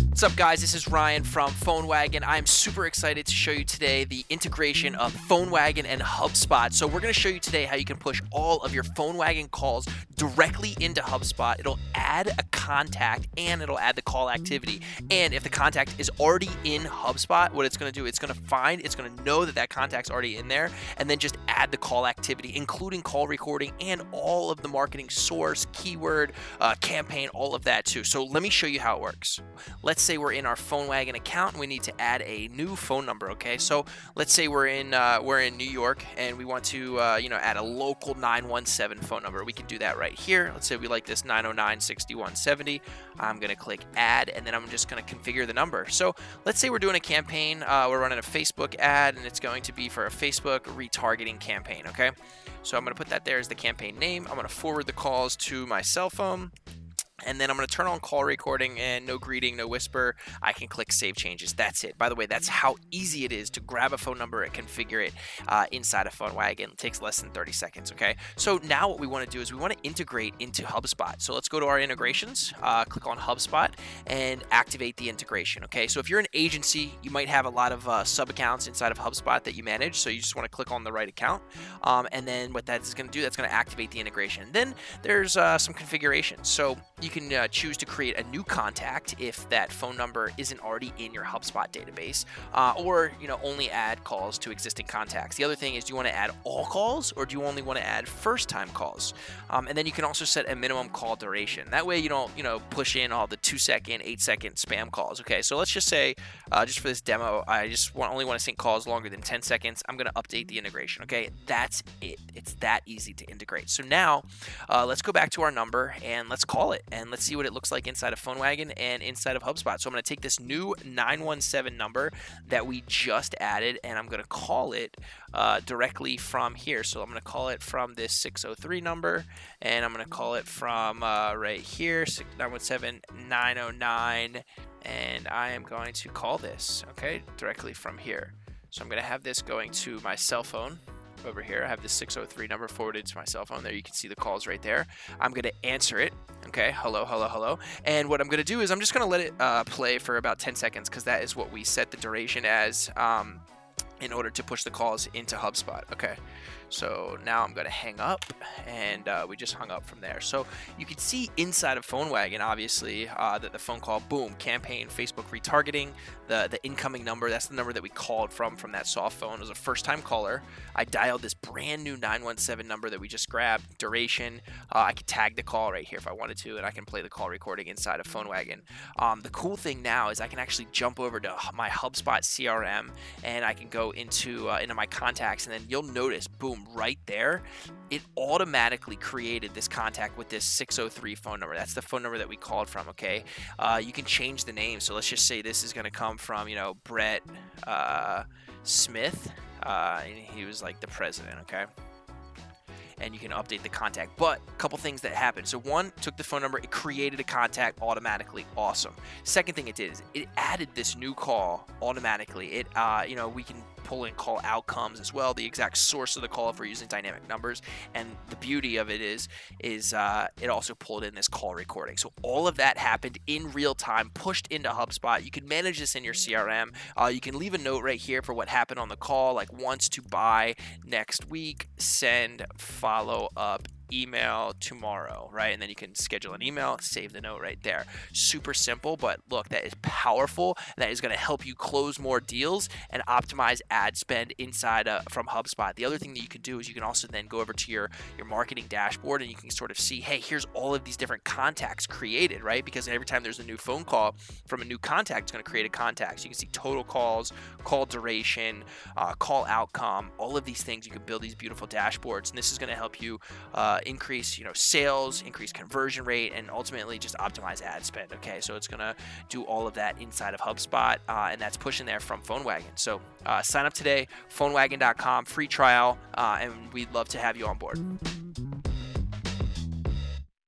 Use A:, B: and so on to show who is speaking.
A: What's up, guys? This is Ryan from PhoneWagon. I'm super excited to show you today the integration of PhoneWagon and HubSpot. So we're going to show you today how you can push all of your PhoneWagon calls directly into HubSpot. It'll add a contact and it'll add the call activity. And if the contact is already in HubSpot, what it's going to do, it's going to know that that contact's already in there, and then just add the call activity, including call recording and all of the marketing source, keyword, campaign, all of that too. So let me show you how it works. Let's say we're in our PhoneWagon account and we need to add a new phone number. Okay, so let's say we're in New York and we want to add a local 917 phone number. We can do that right here. Let's say we like this 909-6170. I'm going to click add, and then I'm just going to configure the number. So let's say we're doing a campaign. We're running a Facebook ad, and it's going to be for a Facebook retargeting campaign. Okay, so I'm going to put that there as the campaign name. I'm going to forward the calls to my cell phone. And then I'm going to turn on call recording, and no greeting, no whisper. I can click save changes. That's it. By the way, that's how easy it is to grab a phone number and configure it inside of PhoneWagon. It takes less than 30 seconds, okay? So now what we want to do is we want to integrate into HubSpot. So let's go to our integrations, click on HubSpot, and activate the integration, okay? So if you're an agency, you might have a lot of sub-accounts inside of HubSpot that you manage, so you just want to click on the right account. And then what that's going to do, that's going to activate the integration. Then there's some configurations. So you can choose to create a new contact if that phone number isn't already in your HubSpot database, or only add calls to existing contacts. The other thing is, do you want to add all calls, or do you only want to add first-time calls? And then you can also set a minimum call duration. That way you don't push in all the 2-second, 8-second spam calls. Okay, so let's just say, just for this demo, I just only want to sync calls longer than 10 seconds. I'm going to update the integration. Okay, that's it. It's that easy to integrate. So now let's go back to our number and let's call it, and let's see what it looks like inside of PhoneWagon and inside of HubSpot. So I'm going to take this new 917 number that we just added, and I'm going to call it directly from here. So I'm going to call it from this 603 number, and I'm going to call it from right here, 917-909, and I am going to call this, okay, directly from here. So I'm going to have this going to my cell phone. Over here, I have this 603 number forwarded to my cell phone. There you can see the calls right there. I'm going to answer it. Okay, hello, hello, hello. And what I'm going to do is I'm just going to let it play for about 10 seconds, because that is what we set the duration as in order to push the calls into HubSpot. Okay, so now I'm going to hang up, and we just hung up from there. So you can see inside of PhoneWagon, obviously, that the phone call, boom, campaign, Facebook retargeting, the incoming number, that's the number that we called from that soft phone. It was a first-time caller. I dialed this brand new 917 number that we just grabbed, duration. I could tag the call right here if I wanted to, and I can play the call recording inside of PhoneWagon. The cool thing now is I can actually jump over to my HubSpot CRM, and I can go into my contacts, and then you'll notice, boom, right there, it automatically created this contact with this 603 phone number. That's the phone number that we called from, okay? You can change the name. So let's just say this is going to come from, Brett Smith. And he was like the president, okay? And you can update the contact. But a couple things that happened. So one, took the phone number, it created a contact automatically. Awesome. Second thing it did is it added this new call automatically. It we can pull in call outcomes as well, the exact source of the call if we're using dynamic numbers. And the beauty of it is it also pulled in this call recording. So all of that happened in real time, pushed into HubSpot. You can manage this in your CRM. You can leave a note right here for what happened on the call, like wants to buy next week, send follow-up email tomorrow, right? And then you can schedule an email, save the note right there. Super simple, but look, that is powerful. That is going to help you close more deals and optimize ad spend inside from HubSpot. The other thing that you can do is you can also then go over to your marketing dashboard, and you can sort of see, hey, here's all of these different contacts created, right? Because every time there's a new phone call from a new contact, it's going to create a contact. So you can see total calls, call duration, call outcome, all of these things. You can build these beautiful dashboards, and this is going to help you increase sales, increase conversion rate, and ultimately just optimize ad spend. Okay, so it's gonna do all of that inside of HubSpot, and that's pushing there from PhoneWagon. So sign up today, phonewagon.com, free trial, and we'd love to have you on board.